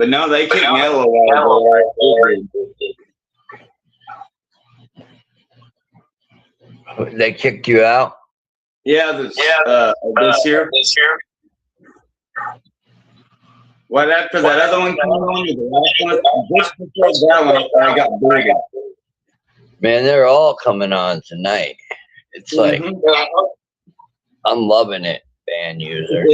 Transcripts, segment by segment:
But no, they kicked me out a little while ago. They kicked you out? Yeah, this year. What after that other one came on, the last one, just before that one, I got booted. Man, they're all coming on tonight. It's like, I'm loving it, band user.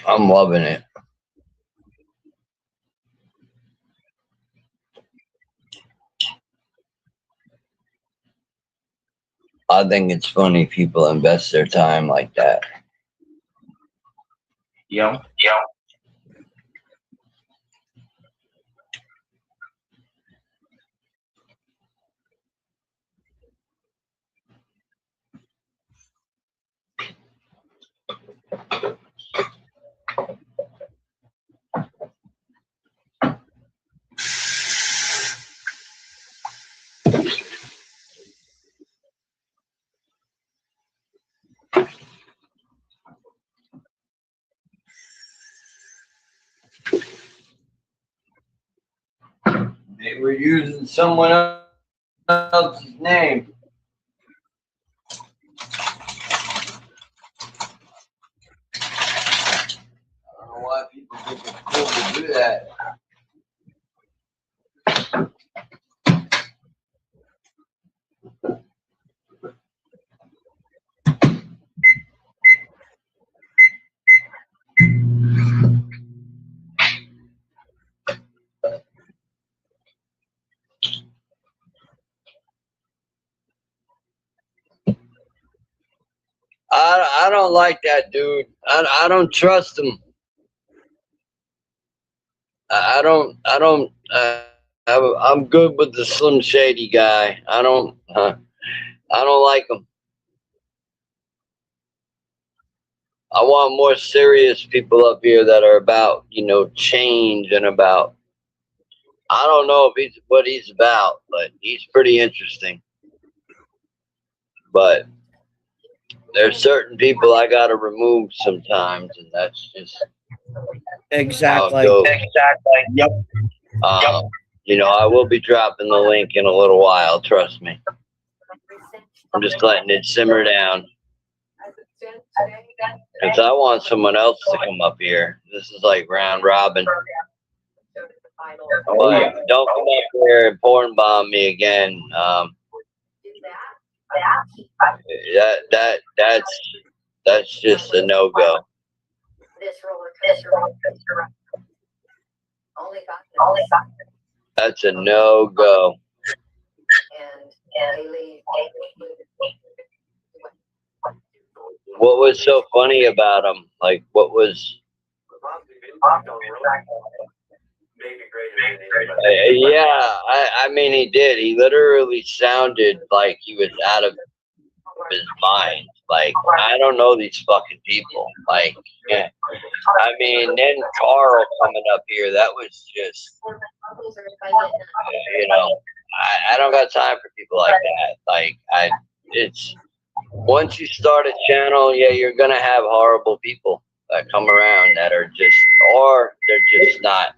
I'm loving it. I think it's funny people invest their time like that. Yeah. They were using someone else's name. I don't know why people think it's cool to do that. I don't like that dude. I don't trust him. I'm good with the Slim Shady guy. I don't like him. I want more serious people up here that are about, change and about. I don't know if he's what he's about, but he's pretty interesting. But there's certain people I gotta remove sometimes, and that's just exactly. Yep. I will be dropping the link in a little while. Trust me. I'm just letting it simmer down. Because I want someone else to come up here. This is like round robin. But don't come up here and porn bomb me again. That's just a no go. That's a no go. What was so funny about him? Like, what was? Yeah, I mean, he did. He literally sounded like he was out of his mind. Like, I don't know these fucking people. Like, yeah. I mean, then Carl coming up here, that was just, I don't got time for people like that. Like, it's, once you start a channel, yeah, you're going to have horrible people that come around that are just, or they're just not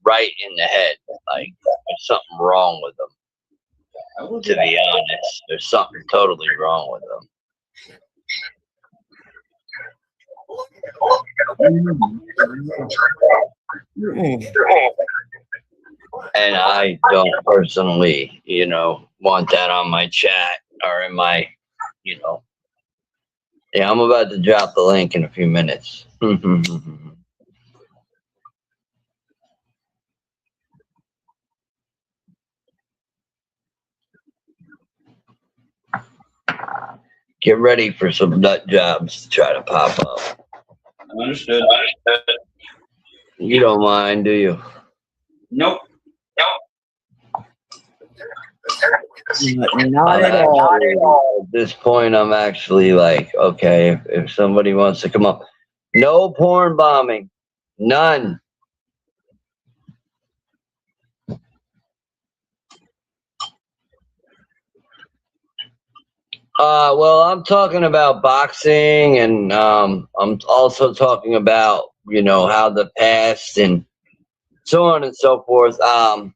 right in the head. Like, there's something wrong with them. To be honest, there's something totally wrong with them. And I don't personally, want that on my chat or in my, Yeah, I'm about to drop the link in a few minutes. Get ready for some nut jobs to try to pop up. Understood. You don't mind, do you? Nope. Not at all. At this point, I'm actually like, okay, if somebody wants to come up, no porn bombing, none. Well, I'm talking about boxing, and I'm also talking about how the past and so on and so forth. But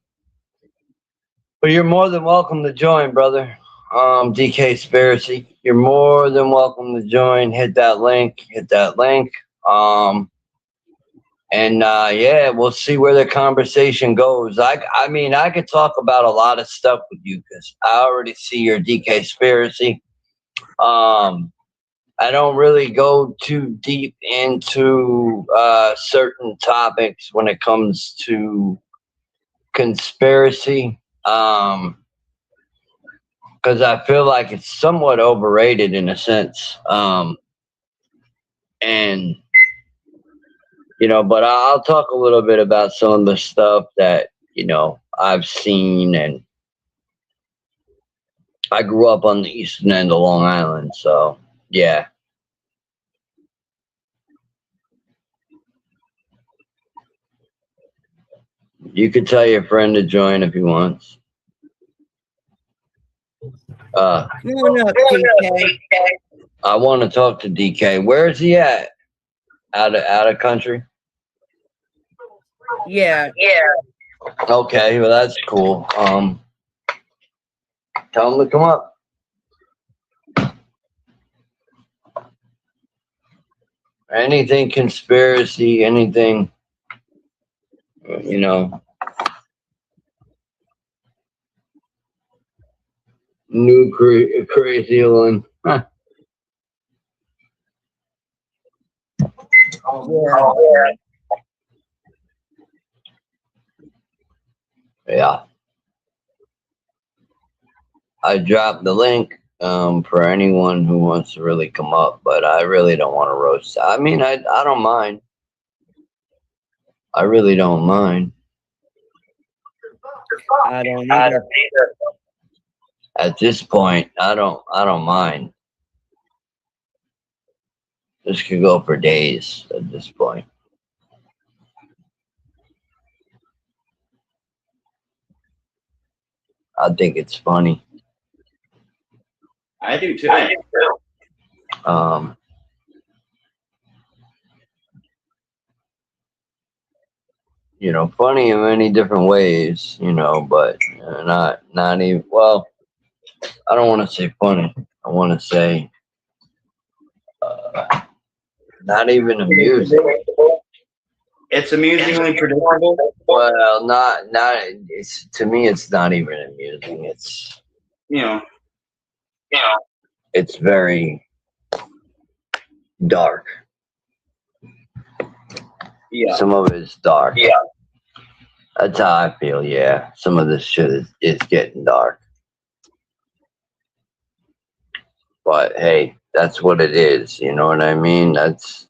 you're more than welcome to join, brother. DK Spiracy, you're more than welcome to join. Hit that link. Hit that link. And yeah, we'll see where the conversation goes. I mean, I could talk about a lot of stuff with you because I already see your DK Spiracy. I don't really go too deep into certain topics when it comes to conspiracy, because I feel like it's somewhat overrated in a sense. And but I'll talk a little bit about some of the stuff that I've seen, and I grew up on the eastern end of Long Island, so yeah. You could tell your friend to join if he wants. Come on up, DK. I want to talk to DK. Where is he at? Out of country? Yeah. Okay, well that's cool. Tell him to come up. Anything conspiracy, anything, new crazy one. Huh. Yeah. I dropped the link for anyone who wants to really come up, but I really don't want to roast. I mean, I don't mind. I really don't mind. I don't either. At this point, I don't mind. This could go for days at this point. I think it's funny. I do too. Funny in many different ways, but not even, well, I don't want to say funny. I want to say not even amusing. It's amusingly predictable. Well, not it's, to me it's not even amusing. It's it's very dark. Yeah. Some of it is dark. Yeah. That's how I feel, yeah. Some of this shit is getting dark. But hey, that's what it is, you know what I mean? That's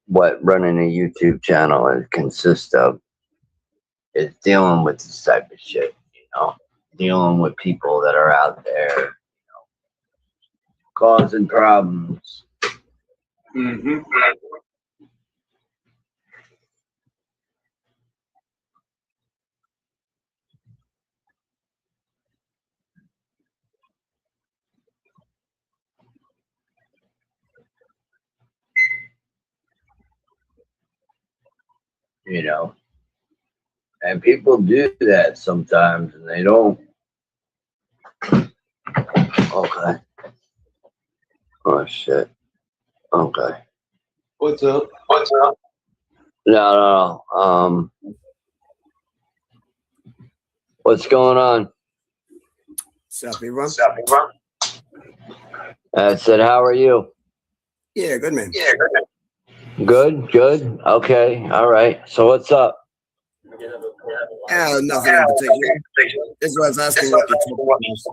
what running a YouTube channel consists of, is dealing with this type of shit, dealing with people that are out there, causing problems. Mm-hmm. And people do that sometimes, and they don't. Okay. Oh shit. Okay. What's up? No. What's going on? Sappy run. I said, how are you? Yeah, good man. Good. Okay. All right. So what's up? Nothing in particular. This is what I was asking what the topic was.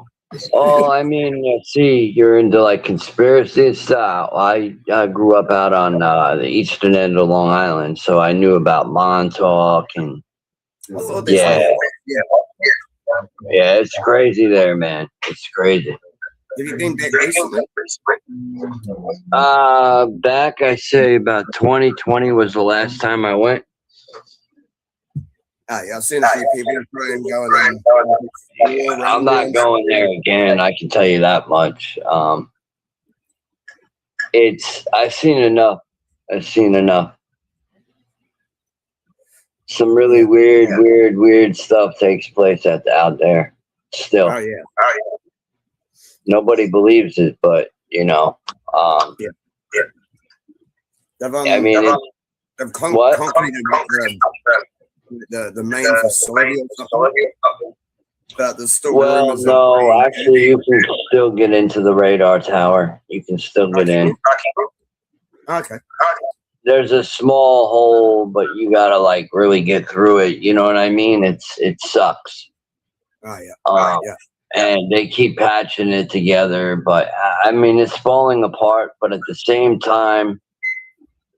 Oh, I mean, see, you're into like conspiracy and stuff. I grew up out on the eastern end of Long Island, so I knew about Montauk and yeah, it's crazy there, man. It's crazy. Have you been back recently? Back, I say about 2020 was the last time I went. Yeah, I've seen a few people try and go and I'm not going there again. I can tell you that much. I've seen enough. I've seen enough. Some really weird stuff takes place out there. Still. Oh yeah. Nobody believes it, but you know. Yeah. I mean, they've what? concreted the main facility or something. But there's still rumors. No, actually, you can still get into the radar tower. You can still get in. Okay. There's a small hole, but you gotta like really get through it. You know what I mean? It sucks. Oh yeah. And they keep patching it together, but I mean, it's falling apart. But at the same time,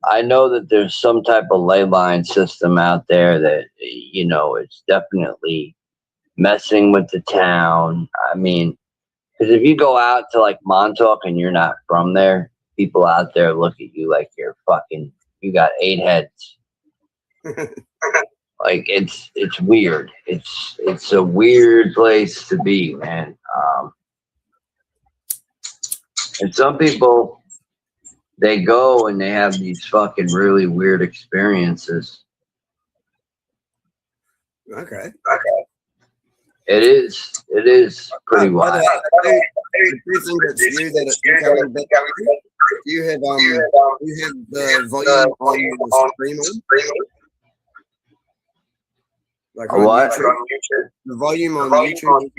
I know that there's some type of ley line system out there that, you know, it's definitely messing with the town. I mean, because if you go out to like Montauk and you're not from there, people out there look at you like you got 8 heads. Like it's weird. It's a weird place to be, man. And some people, they go and they have these fucking really weird experiences. Okay. It is pretty wild. Do you think it's you that it's becoming better? You have the volume on the stream on? Like on What? YouTube? The volume on YouTube.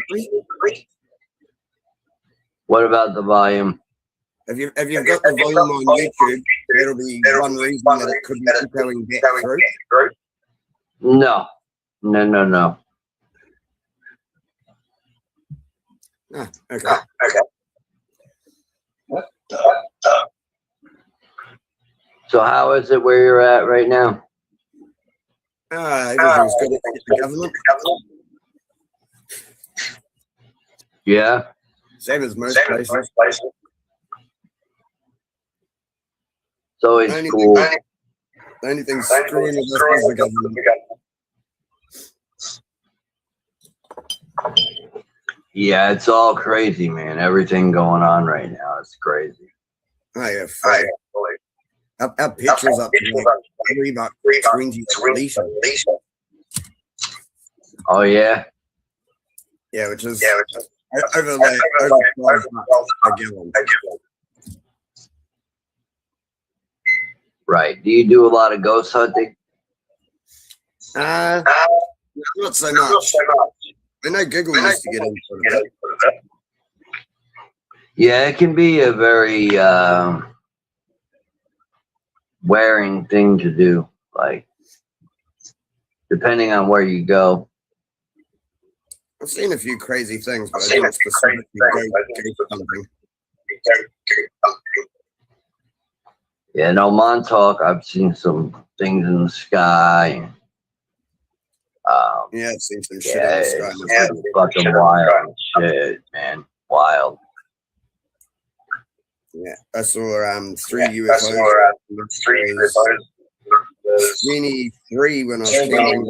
What about the volume? If you've got the volume on YouTube, that'll be one reason that it could be going back through. No. Ah, okay. So how is it where you're at right now? Everything's good at the government. Yeah. Same as most places. So it's cool. The only thing screwing with us is the government. Yeah, it's all crazy, man. Everything going on right now is crazy. Oh yeah, fully. Our petrol's up to like $3.20 a litre. Oh yeah. Yeah, which is over 12 bucks a gallon. Right. Do you do a lot of ghost hunting? Not so much. I know Google used to get into it. Yeah, it can be a very wearing thing to do, like depending on where you go. I've seen a few crazy things, but I didn't specifically go something. Yeah, no, Montauk, I've seen some things in the sky. Yeah, I've seen some shit in the sky. It's fucking wild shit, man. Wild. Yeah, I saw 3 UFOs. 23 when I was counting.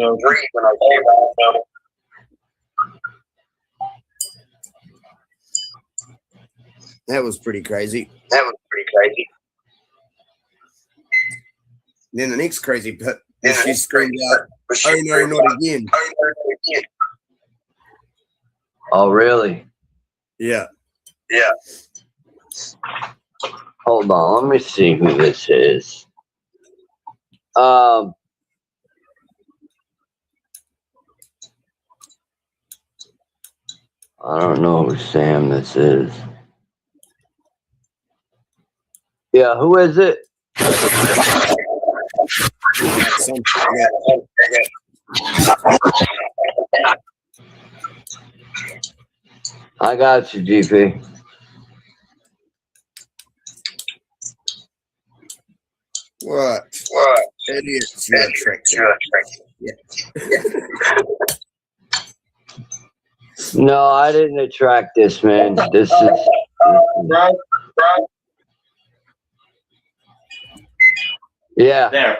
That was pretty crazy. Then the next crazy bit, she screamed out, "Oh no, not again!" Oh, really? Yeah. Hold on, let me see who this is. I don't know who Sam this is. Yeah, who is it? I got you, GP. What? Idiots, yeah. No, I didn't attract this, man. This is... Yeah. There.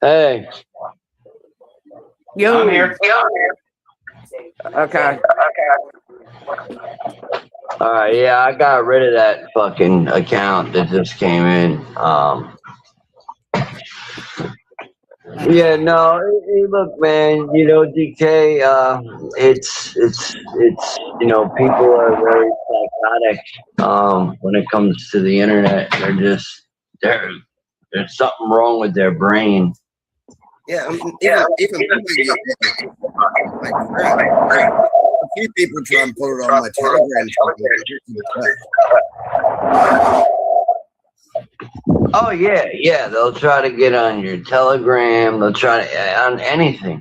Hey. Yo. I'm here. Okay. All right, yeah, I got rid of that fucking account that just came in. Yeah, no, look, man, you know, DK, it's, you know, people are very psychotic, when it comes to the internet. There's something wrong with their brain. Yeah, I mean, even people get that. Like, crap. A few people try and put it on my Telegram channel. Oh yeah, they'll try to get on your Telegram. They'll try to on anything.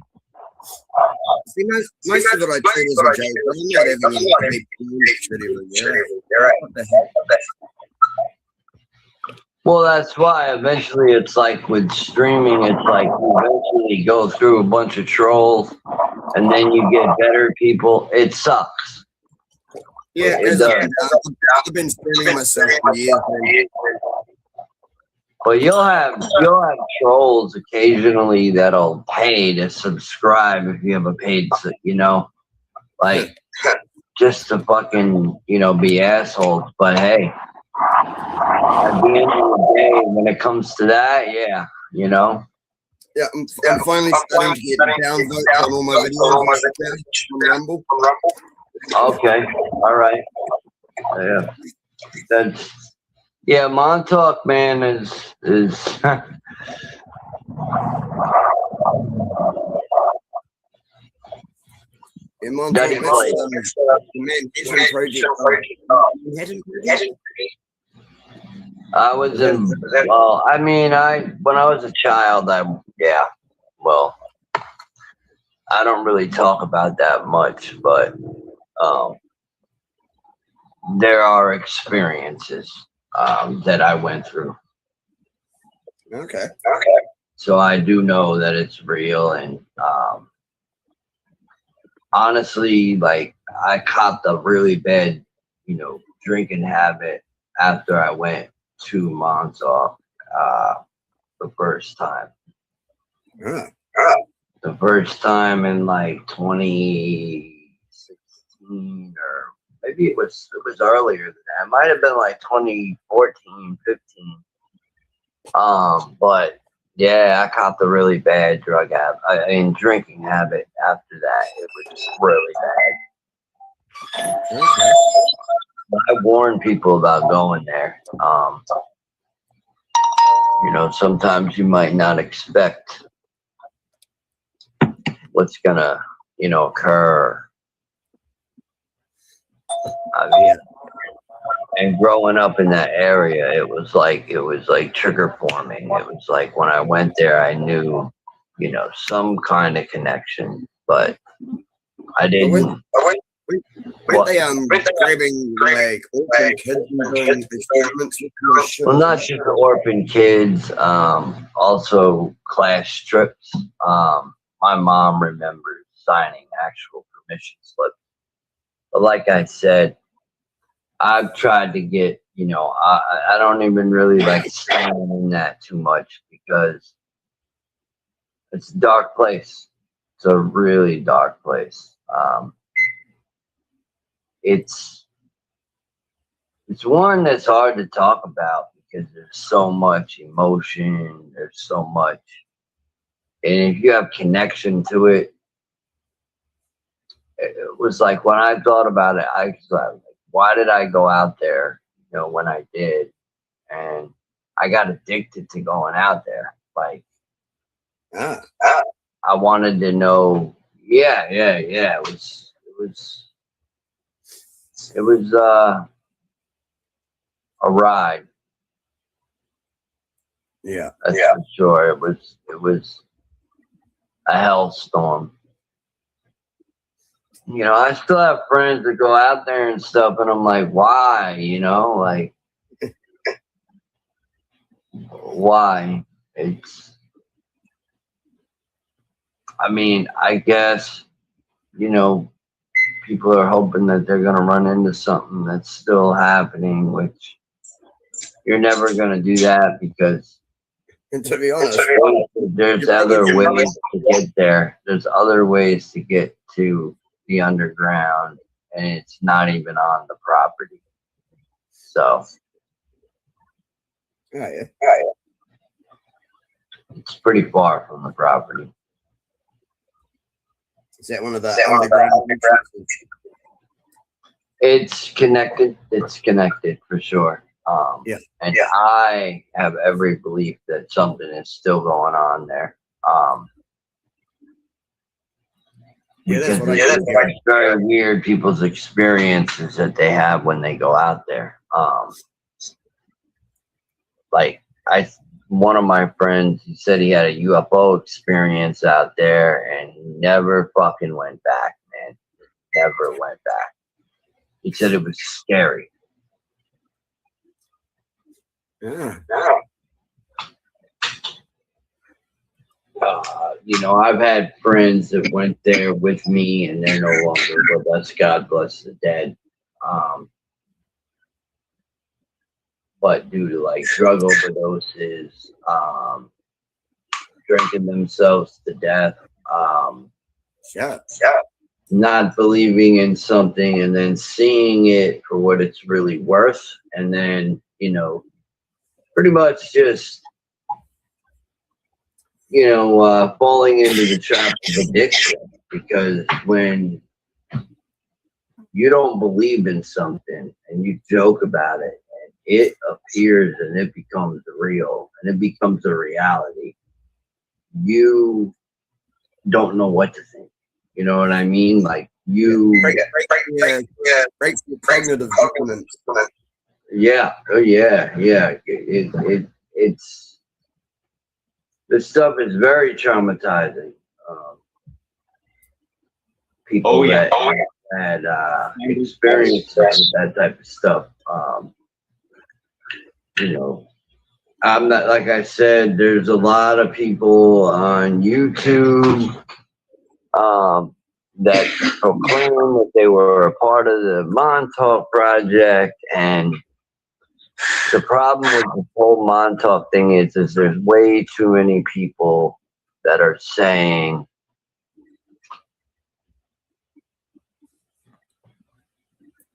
See, most of it I treat as a joke. I'm not even going to keep doing shit every year. What the heck? Well, that's why eventually it's like with streaming, it's like you eventually go through a bunch of trolls, and then you get better people. It sucks. Yeah, It does. I've been streaming myself for years. But you'll have trolls occasionally that'll pay to subscribe if you have a paid, you know, like just to fucking, you know, be assholes. But hey, at the end of the day, when it comes to that, yeah, you know. Yeah, I'm finally starting to get downvotes on all my videos from Rumble. Okay, all right. Yeah, that's. Yeah, Montauk, man, is In Montauk, That's the Manhattan Project. I was in. Well, I mean, when I was a child, I don't really talk about that much, but there are experiences that I went through. Okay. So I do know that it's real, and honestly, like I copped a really bad, you know, drinking habit after I went to Montauk the first time. Yeah. The first time in like 2016, or maybe it was earlier than that. It might have been like 2014, 15. But yeah, I copped a really bad drug habit, drinking habit after that. It was really bad. Okay. I warn people about going there. You know, sometimes you might not expect what's gonna, you know, occur. I mean, and growing up in that area, it was like trigger forming. It was like when I went there, I knew, you know, some kind of connection, but I didn't. Weren't they grabbing like orphan kids and doing experiments with your shit? Well, not just the orphan kids, also class trips. My mom remembers signing actual permission slips. But like I said, I've tried to get, you know, I don't even really like standing in that too much because it's a dark place. It's a really dark place. It's one that's hard to talk about because there's so much emotion. There's so much, and if you have connection to it, it was like when I thought about it, I was like, why did I go out there? You know, when I did, and I got addicted to going out there. Like, I wanted to know. Yeah. It was a ride. Yeah. That's for sure. It was a hellstorm. You know, I still have friends that go out there and stuff, and I'm like, why? You know, like, why? I mean, I guess, you know, people are hoping that they're going to run into something that's still happening, which you're never going to do that because And to be honest, there's other ways to get there. There's other ways to get to the underground, and it's not even on the property. So yeah. it's pretty far from the property. Is that one of the underground entrances? It's connected. It's connected for sure. Yeah. And I have every belief that something is still going on there. Yeah, that's what it's very weird people's experiences that they have when they go out there. Like one of my friends, he said he had a UFO experience out there and he never fucking went back, man. Never went back. He said it was scary. Yeah. You know, I've had friends that went there with me and they're no longer with us. God bless the dead. But due to like drug overdoses, drinking themselves to death, not believing in something and then seeing it for what it's really worth, and then, you know, pretty much just, you know, falling into the trap of addiction. Because when you don't believe in something and you joke about it and it appears and it becomes real and it becomes a reality, you don't know what to think. You know what I mean? Like you breaks the cognitive dissonance. Yeah. Oh yeah. It's this stuff is very traumatizing. People that had experienced that type of stuff. You know, I'm not, like I said, there's a lot of people on YouTube that proclaim that they were a part of the Montauk Project, and the problem with the whole Montauk thing is there's way too many people that are saying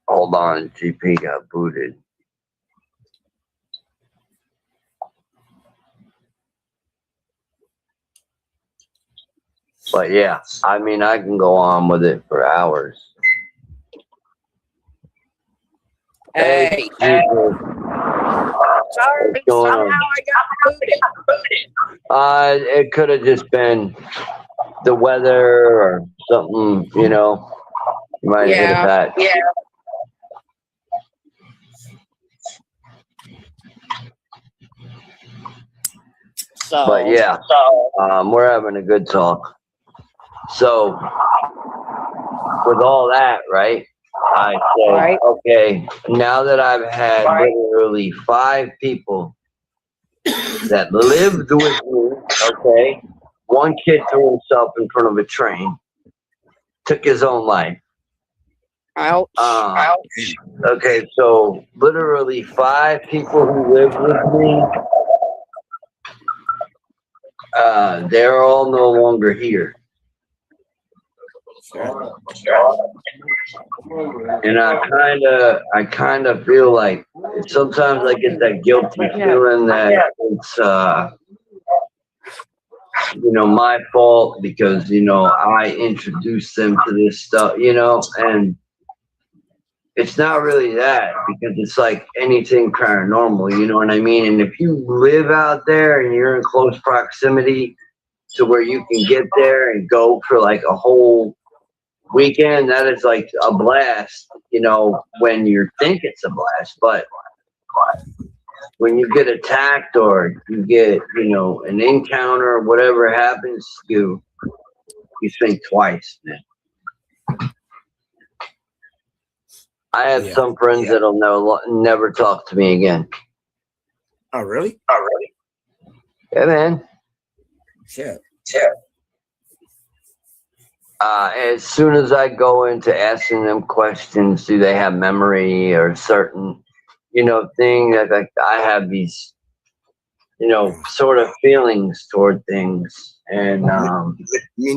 hold on, GP got booted. But yeah, I mean, I can go on with it for hours. Hey, people. sorry, somehow I got booted. It could have just been the weather or something, you know. You might have hit a patch. Yeah. So, But yeah, we're having a good talk. So, with all that, right, I said, okay, now that I've had literally 5 people that lived with me, okay, one kid threw himself in front of a train, took his own life. ouch. Okay, so literally 5 people who lived with me, they're all no longer here. And I kind of feel like sometimes I get that guilty feeling that it's, you know, my fault because, you know, I introduced them to this stuff, you know, and it's not really that, because it's like anything paranormal, you know what I mean? And if you live out there and you're in close proximity to where you can get there and go for like a whole weekend, that is like a blast, you know, when you think it's a blast. But when you get attacked or you get, you know, an encounter, whatever happens, you think twice, man. I have some friends that'll never talk to me again. Oh, really? Yeah, man. Shit. As soon as I go into asking them questions, do they have memory or certain, you know, thing, like I have these you know, sort of feelings toward things. And You